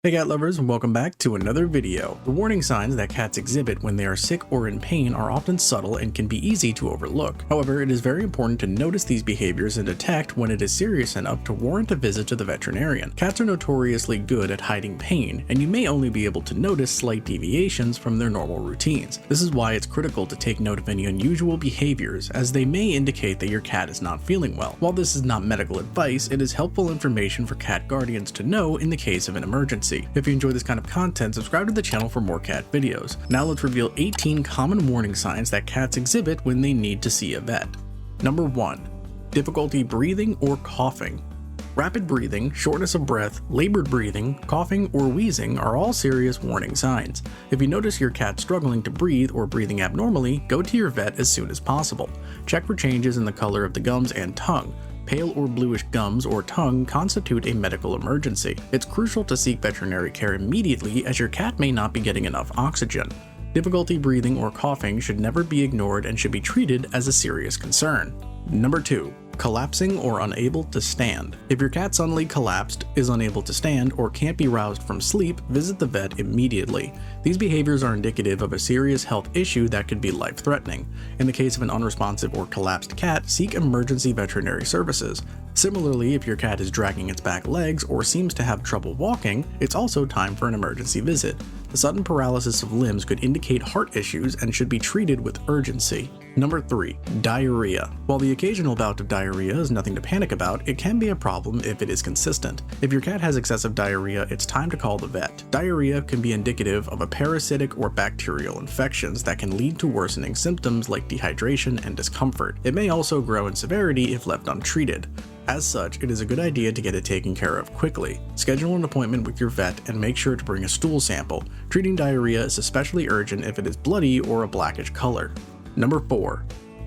Hey cat lovers, and welcome back to another video. The warning signs that cats exhibit when they are sick or in pain are often subtle and can be easy to overlook. However, it is very important to notice these behaviors and detect when it is serious enough to warrant a visit to the veterinarian. Cats are notoriously good at hiding pain, and you may only be able to notice slight deviations from their normal routines. This is why it's critical to take note of any unusual behaviors, as they may indicate that your cat is not feeling well. While this is not medical advice, it is helpful information for cat guardians to know in the case of an emergency. If you enjoy this kind of content, subscribe to the channel for more cat videos. Now let's reveal 18 common warning signs that cats exhibit when they need to see a vet. Number 1. Difficulty breathing or coughing. Rapid breathing, shortness of breath, labored breathing, coughing, or wheezing are all serious warning signs. If you notice your cat struggling to breathe or breathing abnormally, go to your vet as soon as possible. Check for changes in the color of the gums and tongue. Pale or bluish gums or tongue constitute a medical emergency. It's crucial to seek veterinary care immediately, as your cat may not be getting enough oxygen. Difficulty breathing or coughing should never be ignored and should be treated as a serious concern. Number 2. Collapsing or unable to stand. If your cat suddenly collapsed, is unable to stand, or can't be roused from sleep, visit the vet immediately. These behaviors are indicative of a serious health issue that could be life-threatening. In the case of an unresponsive or collapsed cat, seek emergency veterinary services. Similarly, if your cat is dragging its back legs or seems to have trouble walking, it's also time for an emergency visit. The sudden paralysis of limbs could indicate heart issues and should be treated with urgency. Number 3. Diarrhea. While the occasional bout of diarrhea is nothing to panic about, it can be a problem if it is consistent. If your cat has excessive diarrhea, it's time to call the vet. Diarrhea can be indicative of a parasitic or bacterial infections that can lead to worsening symptoms like dehydration and discomfort. It may also grow in severity if left untreated. As such, it is a good idea to get it taken care of quickly. Schedule an appointment with your vet and make sure to bring a stool sample. Treating diarrhea is especially urgent if it is bloody or a blackish color. Number 4.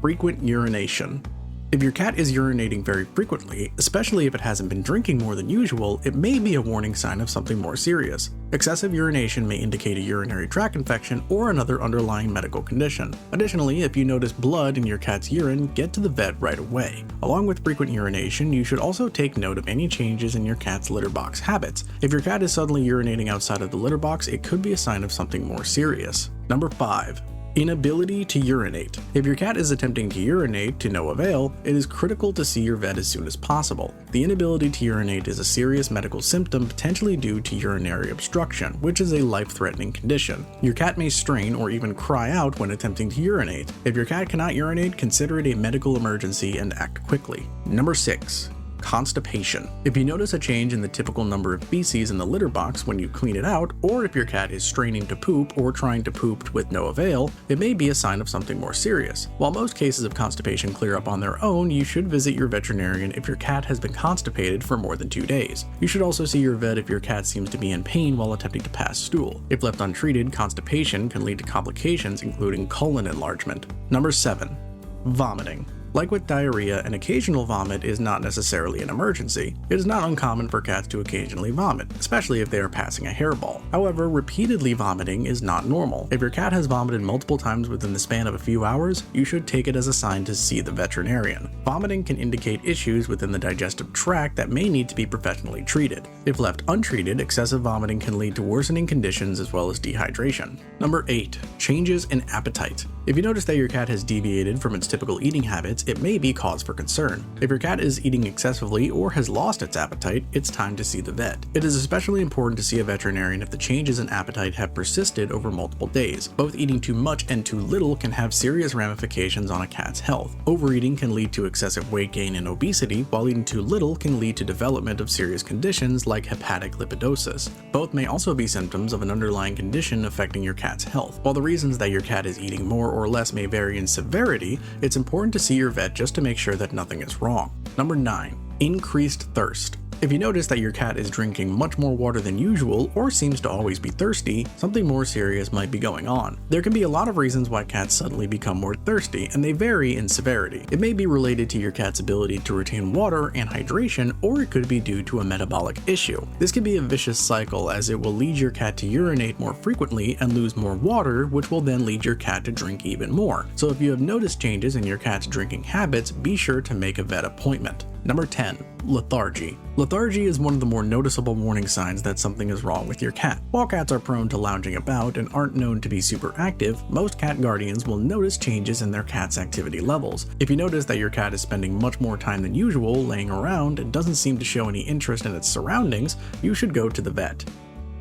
Frequent urination. If your cat is urinating very frequently, especially if it hasn't been drinking more than usual, it may be a warning sign of something more serious. Excessive urination may indicate a urinary tract infection or another underlying medical condition. Additionally, if you notice blood in your cat's urine, get to the vet right away. Along with frequent urination, you should also take note of any changes in your cat's litter box habits. If your cat is suddenly urinating outside of the litter box, it could be a sign of something more serious. Number 5. Inability to urinate. If your cat is attempting to urinate to no avail, it is critical to see your vet as soon as possible. The inability to urinate is a serious medical symptom potentially due to urinary obstruction, which is a life-threatening condition. Your cat may strain or even cry out when attempting to urinate. If your cat cannot urinate, consider it a medical emergency and act quickly. Number 6. Constipation. If you notice a change in the typical number of feces in the litter box when you clean it out, or if your cat is straining to poop or trying to poop with no avail, it may be a sign of something more serious. While most cases of constipation clear up on their own, you should visit your veterinarian if your cat has been constipated for more than 2 days. You should also see your vet if your cat seems to be in pain while attempting to pass stool. If left untreated, constipation can lead to complications including colon enlargement. Number 7. Vomiting. Like with diarrhea, an occasional vomit is not necessarily an emergency. It is not uncommon for cats to occasionally vomit, especially if they are passing a hairball. However, repeatedly vomiting is not normal. If your cat has vomited multiple times within the span of a few hours, you should take it as a sign to see the veterinarian. Vomiting can indicate issues within the digestive tract that may need to be professionally treated. If left untreated, excessive vomiting can lead to worsening conditions as well as dehydration. Number 8. Changes in appetite. If you notice that your cat has deviated from its typical eating habits, it may be cause for concern. If your cat is eating excessively or has lost its appetite, it's time to see the vet. It is especially important to see a veterinarian if the changes in appetite have persisted over multiple days. Both eating too much and too little can have serious ramifications on a cat's health. Overeating can lead to excessive weight gain and obesity, while eating too little can lead to development of serious conditions like hepatic lipidosis. Both may also be symptoms of an underlying condition affecting your cat's health. While the reasons that your cat is eating more or less may vary in severity, it's important to see your vet just to make sure that nothing is wrong. Number 9. Increased thirst. If you notice that your cat is drinking much more water than usual or seems to always be thirsty, something more serious might be going on. There can be a lot of reasons why cats suddenly become more thirsty, and they vary in severity. It may be related to your cat's ability to retain water and hydration, or it could be due to a metabolic issue. This can be a vicious cycle, as it will lead your cat to urinate more frequently and lose more water, which will then lead your cat to drink even more. So if you have noticed changes in your cat's drinking habits, be sure to make a vet appointment. Number 10. Lethargy. Lethargy is one of the more noticeable warning signs that something is wrong with your cat. While cats are prone to lounging about and aren't known to be super active, most cat guardians will notice changes in their cat's activity levels. If you notice that your cat is spending much more time than usual laying around and doesn't seem to show any interest in its surroundings, you should go to the vet.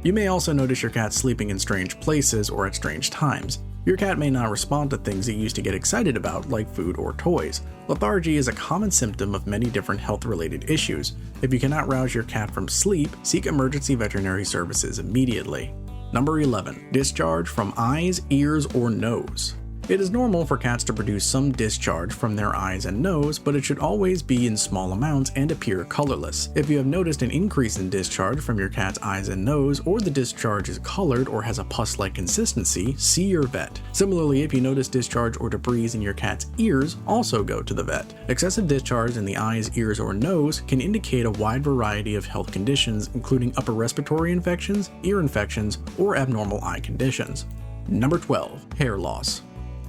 You may also notice your cat sleeping in strange places or at strange times. Your cat may not respond to things it used to get excited about, like food or toys. Lethargy is a common symptom of many different health-related issues. If you cannot rouse your cat from sleep, seek emergency veterinary services immediately. Number 11. Discharge from eyes, ears, or nose. It is normal for cats to produce some discharge from their eyes and nose, but it should always be in small amounts and appear colorless. If you have noticed an increase in discharge from your cat's eyes and nose, or the discharge is colored or has a pus-like consistency, see your vet. Similarly, if you notice discharge or debris in your cat's ears, also go to the vet. Excessive discharge in the eyes, ears, or nose can indicate a wide variety of health conditions, including upper respiratory infections, ear infections, or abnormal eye conditions. Number 12. Hair loss.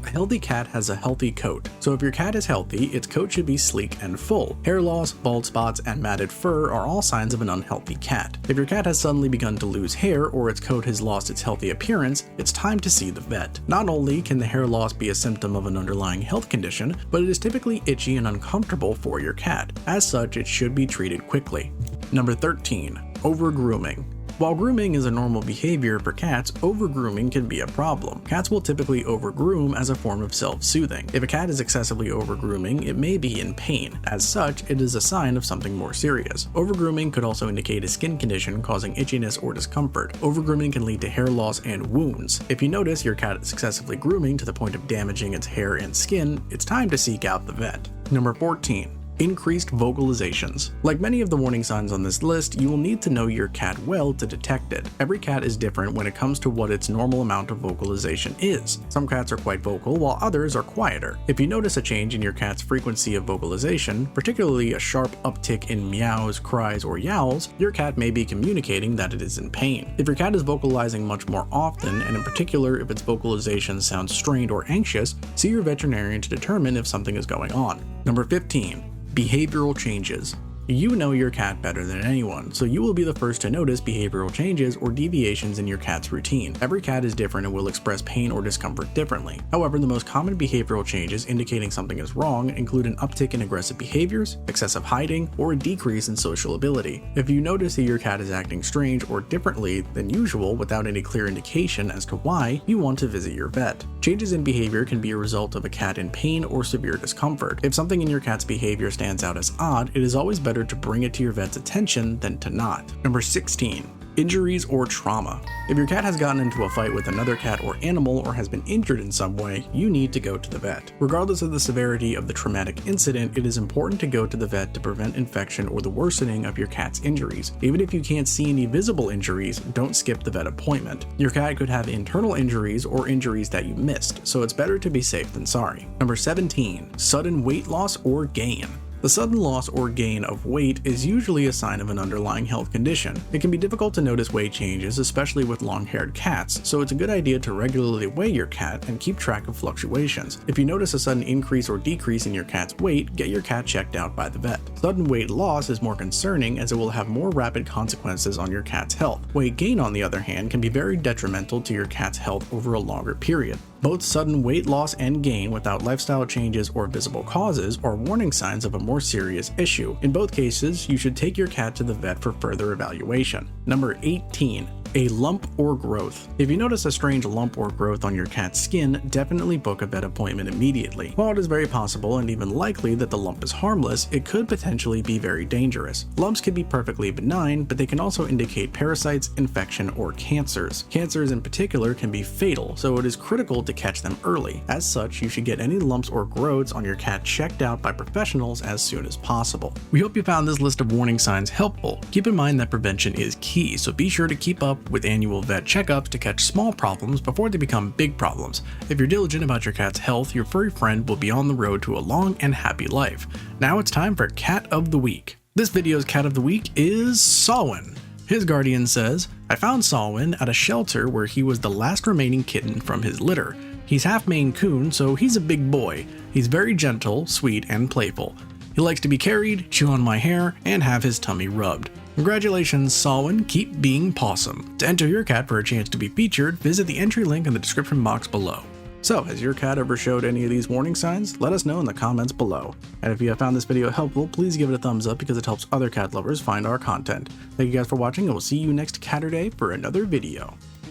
A healthy cat has a healthy coat, so if your cat is healthy, its coat should be sleek and full. Hair loss, bald spots, and matted fur are all signs of an unhealthy cat. If your cat has suddenly begun to lose hair or its coat has lost its healthy appearance, it's time to see the vet. Not only can the hair loss be a symptom of an underlying health condition, but it is typically itchy and uncomfortable for your cat. As such, it should be treated quickly. Number 13. Over-grooming. While grooming is a normal behavior for cats, over-grooming can be a problem. Cats will typically over-groom as a form of self-soothing. If a cat is excessively over-grooming, it may be in pain. As such, it is a sign of something more serious. Over-grooming could also indicate a skin condition causing itchiness or discomfort. Over-grooming can lead to hair loss and wounds. If you notice your cat is excessively grooming to the point of damaging its hair and skin, it's time to seek out the vet. Number 14. Increased vocalizations. Like many of the warning signs on this list, you will need to know your cat well to detect it. Every cat is different when it comes to what its normal amount of vocalization is. Some cats are quite vocal, while others are quieter. If you notice a change in your cat's frequency of vocalization, particularly a sharp uptick in meows, cries, or yowls, your cat may be communicating that it is in pain. If your cat is vocalizing much more often, and in particular if its vocalization sounds strained or anxious, see your veterinarian to determine if something is going on. Number 15. Behavioral changes. You know your cat better than anyone, so you will be the first to notice behavioral changes or deviations in your cat's routine. Every cat is different and will express pain or discomfort differently. However, the most common behavioral changes indicating something is wrong include an uptick in aggressive behaviors, excessive hiding, or a decrease in social ability. If you notice that your cat is acting strange or differently than usual without any clear indication as to why, you want to visit your vet. Changes in behavior can be a result of a cat in pain or severe discomfort. If something in your cat's behavior stands out as odd, it is always better to bring it to your vet's attention than to not. Number 16. Injuries or trauma. If your cat has gotten into a fight with another cat or animal or has been injured in some way, you need to go to the vet. Regardless of the severity of the traumatic incident, it is important to go to the vet to prevent infection or the worsening of your cat's injuries. Even if you can't see any visible injuries, don't skip the vet appointment. Your cat could have internal injuries or injuries that you missed, so it's better to be safe than sorry. Number 17. Sudden weight loss or gain. The sudden loss or gain of weight is usually a sign of an underlying health condition. It can be difficult to notice weight changes, especially with long-haired cats, so it's a good idea to regularly weigh your cat and keep track of fluctuations. If you notice a sudden increase or decrease in your cat's weight, get your cat checked out by the vet. Sudden weight loss is more concerning as it will have more rapid consequences on your cat's health. Weight gain, on the other hand, can be very detrimental to your cat's health over a longer period. Both sudden weight loss and gain without lifestyle changes or visible causes are warning signs of a more serious issue. In both cases, you should take your cat to the vet for further evaluation. Number 18. A lump or growth. If you notice a strange lump or growth on your cat's skin, definitely book a vet appointment immediately. While it is very possible and even likely that the lump is harmless, it could potentially be very dangerous. Lumps can be perfectly benign, but they can also indicate parasites, infection, or cancers. Cancers in particular can be fatal, so it is critical to catch them early. As such, you should get any lumps or growths on your cat checked out by professionals as soon as possible. We hope you found this list of warning signs helpful. Keep in mind that prevention is key, so be sure to keep up with annual vet checkups to catch small problems before they become big problems. If you're diligent about your cat's health, your furry friend will be on the road to a long and happy life. Now it's time for Cat of the Week. This video's Cat of the Week is Salwin. His guardian says, "I found Salwin at a shelter where he was the last remaining kitten from his litter. He's half Maine Coon, so he's a big boy. He's very gentle, sweet, and playful. He likes to be carried, chew on my hair, and have his tummy rubbed. Congratulations, Salwin, keep being Possum. To enter your cat for a chance to be featured, visit the entry link in the description box below. So, has your cat ever showed any of these warning signs? Let us know in the comments below. And if you have found this video helpful, please give it a thumbs up because it helps other cat lovers find our content. Thank you guys for watching, and we'll see you next Catterday for another video.